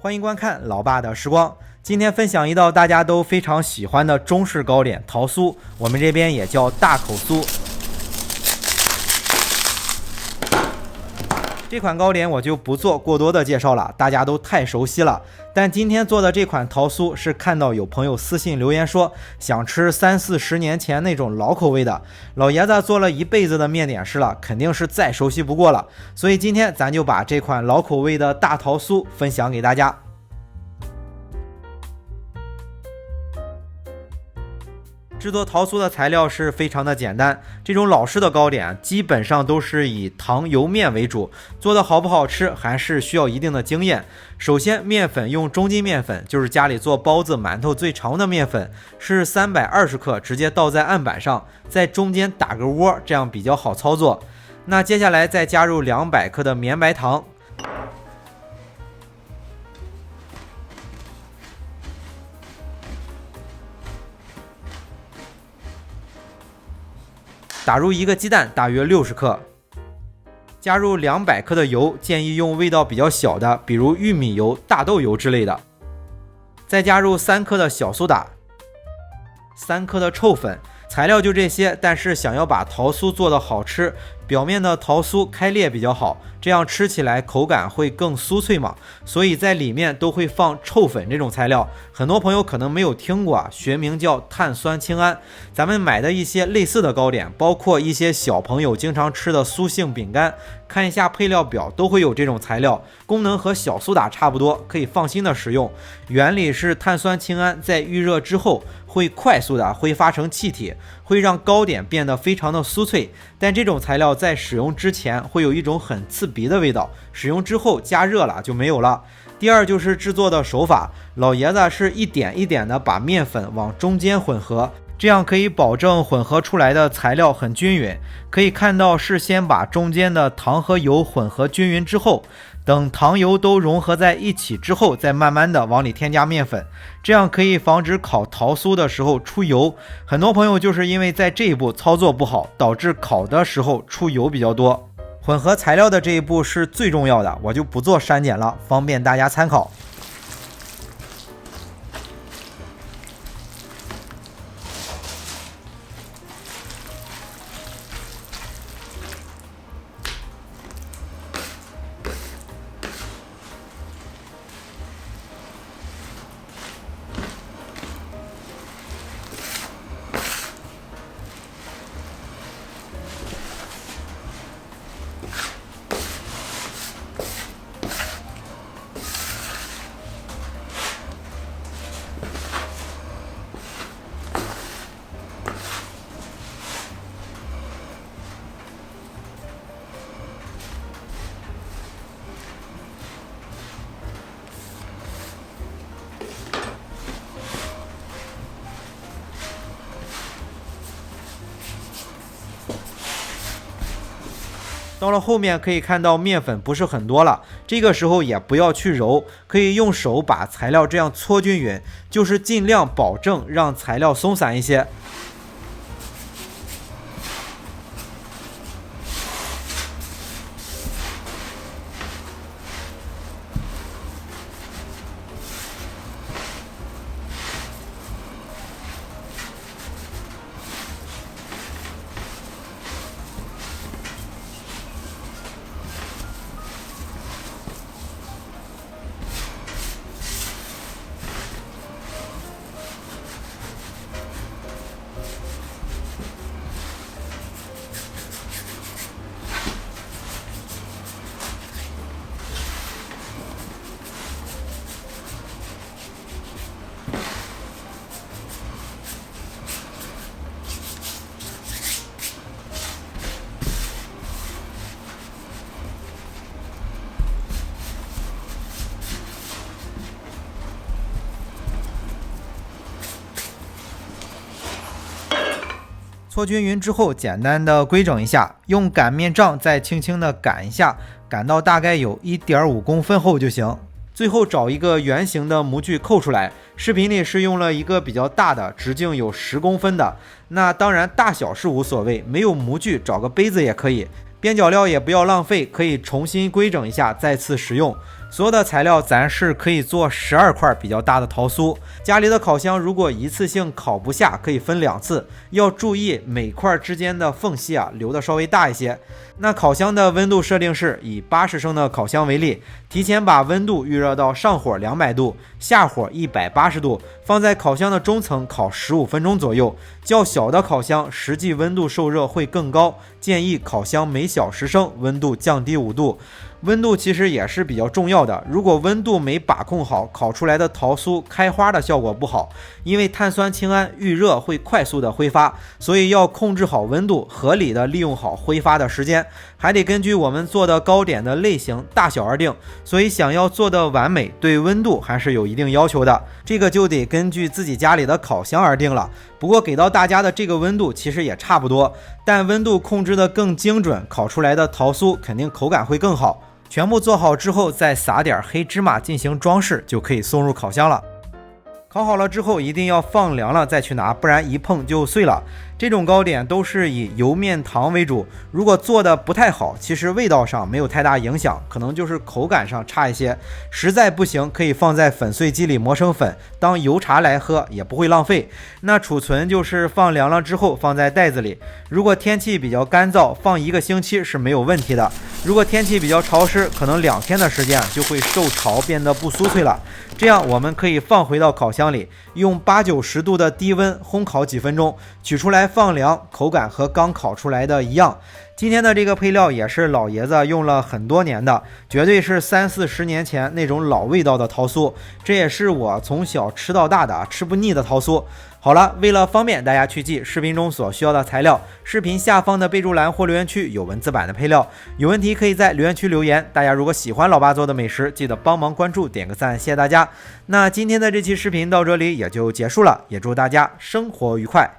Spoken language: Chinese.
欢迎观看老爸的时光。今天分享一道大家都非常喜欢的中式糕点桃酥，我们这边也叫大口酥。这款糕点我就不做过多的介绍了，大家都太熟悉了。但今天做的这款桃酥是看到有朋友私信留言说想吃30-40年前那种老口味的，老爷子做了一辈子的面点师了，肯定是再熟悉不过了。所以今天咱就把这款老口味的大桃酥分享给大家。制作桃酥的材料是非常的简单，这种老式的糕点基本上都是以糖油面为主，做的好不好吃还是需要一定的经验。首先面粉用中筋面粉，就是家里做包子馒头最常的面粉，是320克，直接倒在案板上，在中间打个窝，这样比较好操作。那接下来再加入200克的绵白糖，打入一个鸡蛋，大约60克，加入200克的油，建议用味道比较小的，比如玉米油、大豆油之类的。再加入3克的小苏打，3克的臭粉。材料就这些，但是想要把桃酥做得好吃，表面的桃酥开裂比较好，这样吃起来口感会更酥脆嘛，所以在里面都会放臭粉这种材料。很多朋友可能没有听过啊，学名叫碳酸氢铵。咱们买的一些类似的糕点，包括一些小朋友经常吃的酥性饼干，看一下配料表都会有这种材料，功能和小苏打差不多，可以放心的使用。原理是碳酸氢铵在预热之后会快速的挥发成气体，会让糕点变得非常的酥脆，但这种材料在使用之前会有一种很刺鼻的味道，使用之后加热了就没有了。第二就是制作的手法，老爷子是一点一点的把面粉往中间混合，这样可以保证混合出来的材料很均匀。可以看到是先把中间的糖和油混合均匀之后，等糖油都融合在一起之后，再慢慢的往里添加面粉，这样可以防止烤桃酥的时候出油。很多朋友就是因为在这一步操作不好，导致烤的时候出油比较多。混合材料的这一步是最重要的，我就不做删减了，方便大家参考。到了后面可以看到面粉不是很多了，这个时候也不要去揉，可以用手把材料这样搓均匀，就是尽量保证让材料松散一些。搓均匀之后，简单的规整一下，用擀面杖再轻轻的擀一下，擀到大概有1.5公分厚就行。最后找一个圆形的模具扣出来，视频里是用了一个比较大的，直径有10公分的。那当然大小是无所谓，没有模具找个杯子也可以。边角料也不要浪费，可以重新规整一下再次使用。所有的材料咱是可以做12块比较大的桃酥。家里的烤箱如果一次性烤不下，可以分2次，要注意每块之间的缝隙留得稍微大一些。那烤箱的温度设定是以80升的烤箱为例，提前把温度预热到上火200度，下火180度，放在烤箱的中层烤15分钟左右。较小的烤箱实际温度受热会更高，建议烤箱每小时升温度降低5度。温度其实也是比较重要的，如果温度没把控好，烤出来的桃酥开花的效果不好，因为碳酸氢铵遇热会快速的挥发，所以要控制好温度，合理的利用好挥发的时间，还得根据我们做的糕点的类型大小而定，所以想要做的完美，对温度还是有一定要求的，这个就得根据自己家里的烤箱而定了。不过给到大家的这个温度其实也差不多，但温度控制的更精准，烤出来的桃酥肯定口感会更好。全部做好之后，再撒点黑芝麻进行装饰，就可以送入烤箱了。烤好了之后一定要放凉了再去拿，不然一碰就碎了。这种糕点都是以油面糖为主，如果做的不太好，其实味道上没有太大影响，可能就是口感上差一些。实在不行，可以放在粉碎机里磨成粉，当油茶来喝也不会浪费。那储存就是放凉了之后放在袋子里，如果天气比较干燥，放1个星期是没有问题的。如果天气比较潮湿，可能2天的时间就会受潮变得不酥脆了。这样我们可以放回到烤箱里，用80-90度的低温烘烤几分钟，取出来放凉，口感和刚烤出来的一样。今天的这个配料也是老爷子用了很多年的，绝对是30-40年前那种老味道的桃酥，这也是我从小吃到大的，吃不腻的桃酥。好了，为了方便大家去记视频中所需要的材料，视频下方的备注栏或留言区有文字版的配料，有问题可以在留言区留言。大家如果喜欢老爸做的美食，记得帮忙关注点个赞，谢谢大家。那今天的这期视频到这里也就结束了，也祝大家生活愉快。